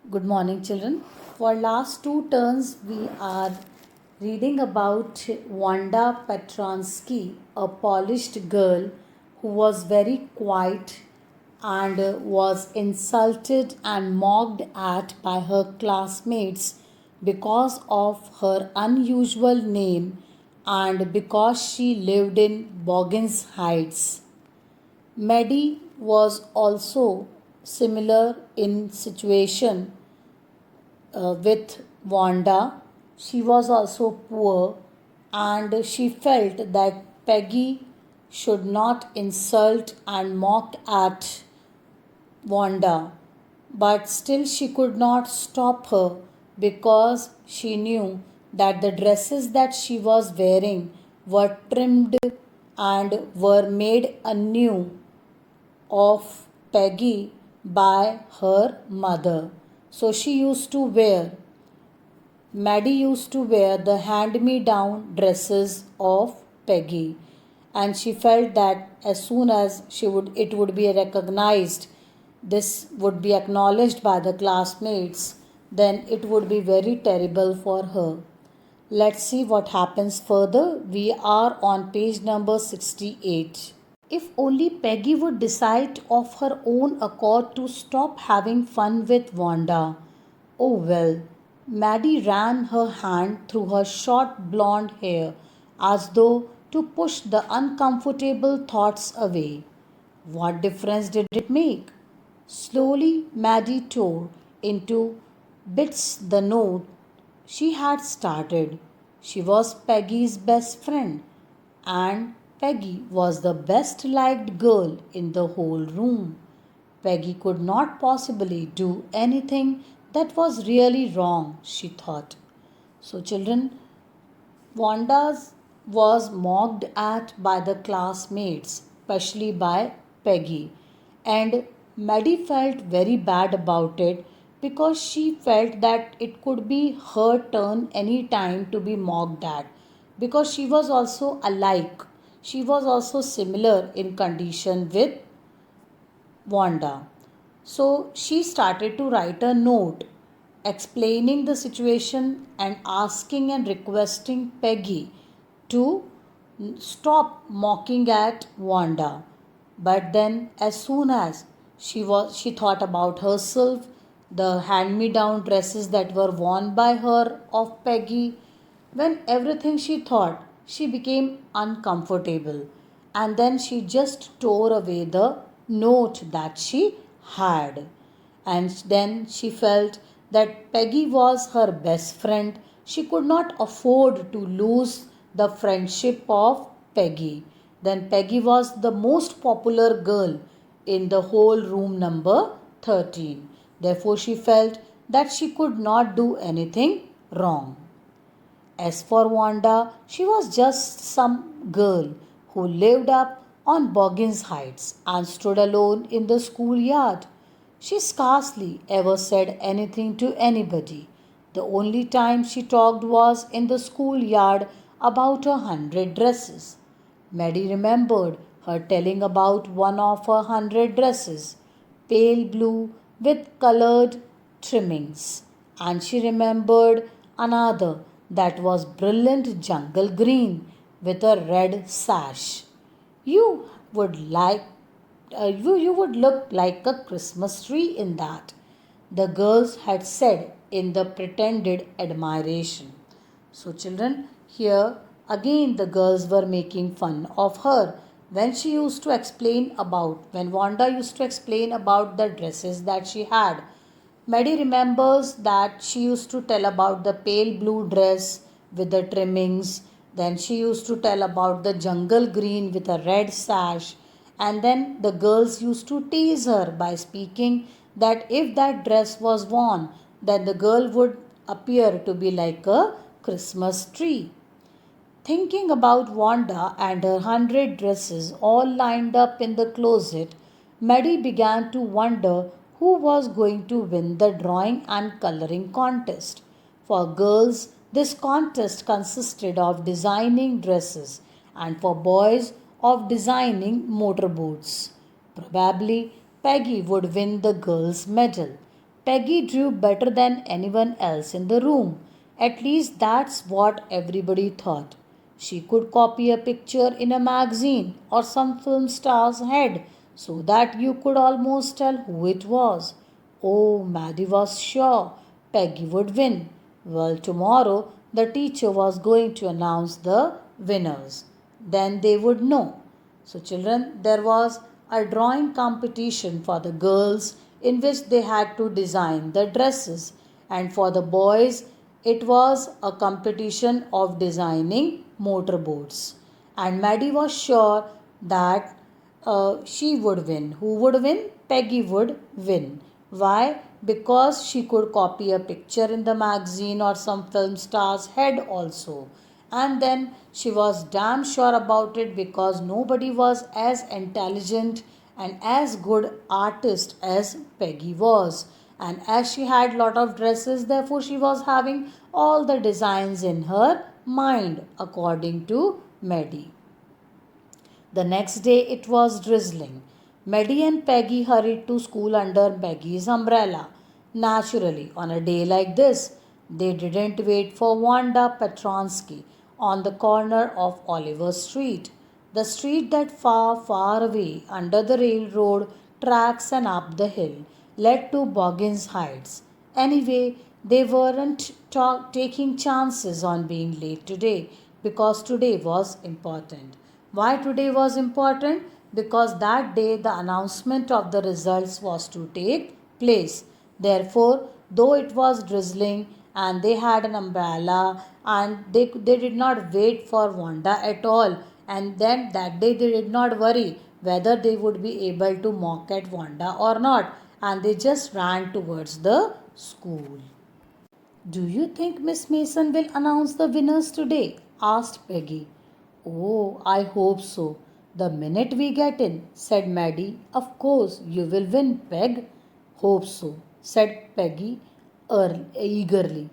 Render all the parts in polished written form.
Good morning, children. For last two turns, we are reading about Wanda Petronsky, a polished girl who was very quiet and was insulted and mocked at by her classmates because of her unusual name and because she lived in Boggins Heights. Maddie was also similar in situation with Wanda. She was also poor and she felt that Peggy should not insult and mock at Wanda. But still, she could not stop her because she knew that the dresses that she was wearing were trimmed and were made anew of Peggy by her mother. So she used to wear, Maddie used to wear the hand me down dresses of Peggy, and she felt that as soon as it would be recognized, this would be acknowledged by the classmates, then it would be very terrible for her. Let's see what happens further. We are on page number 68. If only Peggy would decide of her own accord to stop having fun with Wanda. Oh well, Maddie ran her hand through her short blonde hair as though to push the uncomfortable thoughts away. What difference did it make? Slowly, Maddie tore into bits the note she had started. She was Peggy's best friend, and Peggy was the best liked girl in the whole room. Peggy could not possibly do anything that was really wrong, she thought. So, children, Wanda's was mocked at by the classmates, especially by Peggy. And Maddie felt very bad about it because she felt that it could be her turn any time to be mocked at because she was also alike. She was also similar in condition with Wanda. So she started to write a note explaining the situation and asking and requesting Peggy to stop mocking at Wanda. But then as soon as she thought about herself, the hand-me-down dresses that were worn by her of Peggy, when everything she thought, she became uncomfortable and then she just tore away the note that she had. And then she felt that Peggy was her best friend. She could not afford to lose the friendship of Peggy. Then Peggy was the most popular girl in the whole room number 13. Therefore, she felt that she could not do anything wrong. As for Wanda, she was just some girl who lived up on Boggins Heights and stood alone in the schoolyard. She scarcely ever said anything to anybody. The only time she talked was in the schoolyard about 100 dresses. Maddie remembered her telling about one of her 100 dresses, pale blue with colored trimmings, and she remembered another that was brilliant jungle green with a red sash. You would like you would look like a Christmas tree in that, the girls had said in the pretended admiration. So, children, here again the girls were making fun of her when Wanda used to explain about the dresses that she had. Maddie remembers that she used to tell about the pale blue dress with the trimmings. Then she used to tell about the jungle green with a red sash. And then the girls used to tease her by speaking that if that dress was worn, then the girl would appear to be like a Christmas tree. Thinking about Wanda and her 100 dresses all lined up in the closet, Maddie began to wonder who was going to win the drawing and coloring contest. For girls, this contest consisted of designing dresses, and for boys, of designing motorboats. Probably Peggy would win the girls' medal. Peggy drew better than anyone else in the room. At least that's what everybody thought. She could copy a picture in a magazine or some film star's head so that you could almost tell who it was. Oh, Maddie was sure Peggy would win. Well, tomorrow the teacher was going to announce the winners. Then they would know. So, children, there was a drawing competition for the girls in which they had to design the dresses, and for the boys, it was a competition of designing motorboats. And Maddie was sure that she would win. Who would win? Peggy would win. Why? Because she could copy a picture in the magazine or some film star's head also. And then she was damn sure about it because nobody was as intelligent and as good artist as Peggy was. And as she had lot of dresses, therefore she was having all the designs in her mind according to Maddie. The next day it was drizzling. Maddie and Peggy hurried to school under Peggy's umbrella. Naturally, on a day like this, they didn't wait for Wanda Petronsky on the corner of Oliver Street, the street that far, far away under the railroad tracks and up the hill led to Boggins Heights. Anyway, they weren't taking chances on being late today because today was important. Why today was important? Because that day the announcement of the results was to take place. Therefore, though it was drizzling and they had an umbrella and they did not wait for Wanda at all, and then that day they did not worry whether they would be able to mock at Wanda or not, and they just ran towards the school. Do you think Miss Mason will announce the winners today? Asked Peggy. Oh, I hope so. The minute we get in, said Maddie. Of course, you will win, Peg. Hope so, said Peggy eagerly.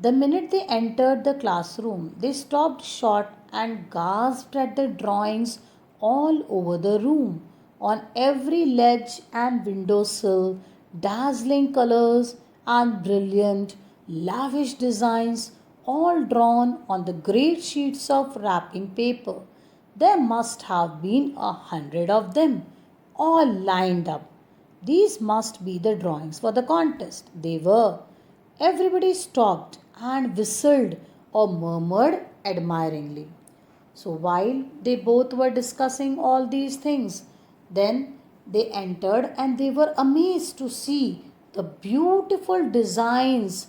The minute they entered the classroom, they stopped short and gasped at the drawings all over the room. On every ledge and windowsill, dazzling colors and brilliant, lavish designs, all drawn on the great sheets of wrapping paper. There must have been 100 of them, all lined up. These must be the drawings for the contest. They were. Everybody stopped and whistled or murmured admiringly. So while they both were discussing all these things, then they entered and they were amazed to see the beautiful designs,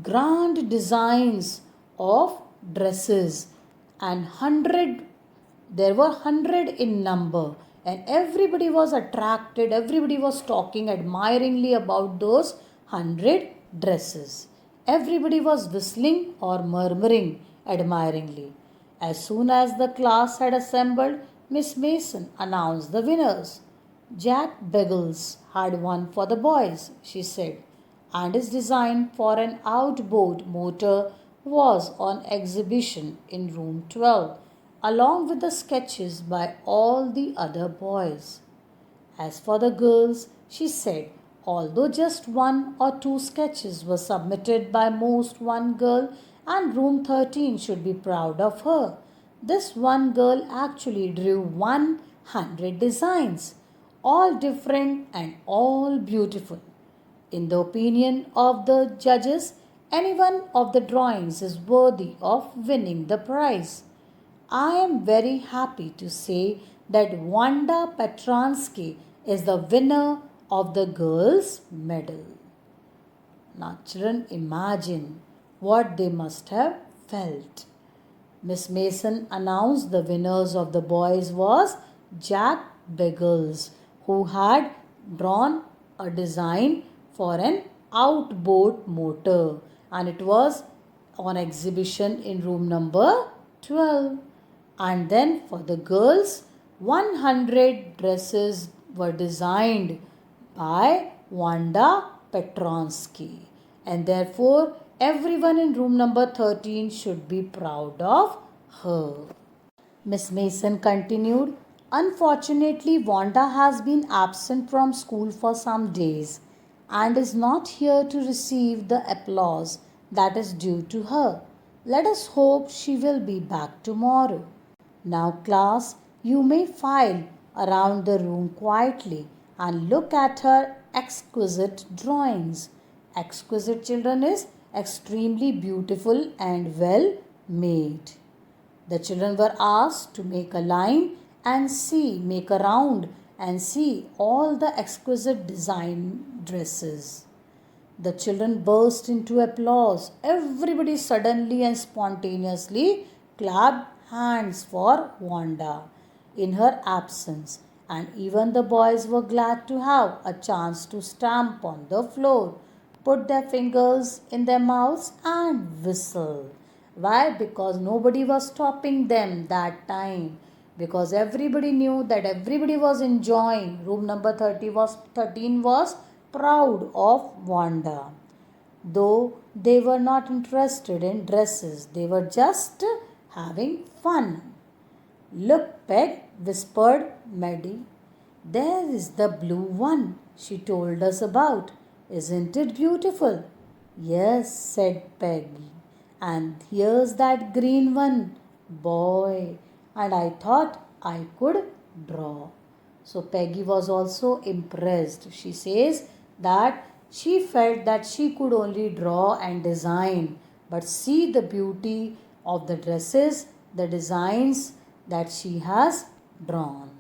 grand designs of dresses, and there were 100 in number, and everybody was attracted, everybody was talking admiringly about those 100 dresses. Everybody was whistling or murmuring admiringly. As soon as the class had assembled, Miss Mason announced the winners. Jack Biggles had won for the boys, she said, and his design for an outboard motor was on exhibition in room 12, along with the sketches by all the other boys. As for the girls, she said, although just one or two sketches were submitted by most one girl, and room 13 should be proud of her. This one girl actually drew 100 designs, all different and all beautiful. In the opinion of the judges, any one of the drawings is worthy of winning the prize. I am very happy to say that Wanda Petransky is the winner of the girls' medal. Now, children, imagine what they must have felt. Miss Mason announced the winners of the boys was Jack Biggles, who had drawn a design for an outboard motor, and it was on exhibition in room number 12. And then for the girls, 100 dresses were designed by Wanda Petronsky, and therefore everyone in room number 13 should be proud of her. Miss Mason continued, unfortunately, Wanda has been absent from school for some days. and is not here to receive the applause that is due to her. Let us hope she will be back tomorrow. Now, class, you may file around the room quietly and look at her exquisite drawings. Exquisite, children, is extremely beautiful and well made. The children were asked to make a line and see, make a round and see all the exquisite design dresses. The children burst into applause. Everybody suddenly and spontaneously clapped hands for Wanda in her absence, and even the boys were glad to have a chance to stamp on the floor, put their fingers in their mouths, and whistle. Why? Because nobody was stopping them that time. Because everybody knew that everybody was enjoying. Room number 13 was proud of Wanda. Though they were not interested in dresses, they were just having fun. Look, Peg, whispered Maddie. There is the blue one she told us about. Isn't it beautiful? Yes, said Peggy. And here's that green one. Boy, and I thought I could draw. So Peggy was also impressed. She says that she felt that she could only draw and design, but see the beauty of the dresses, the designs that she has drawn.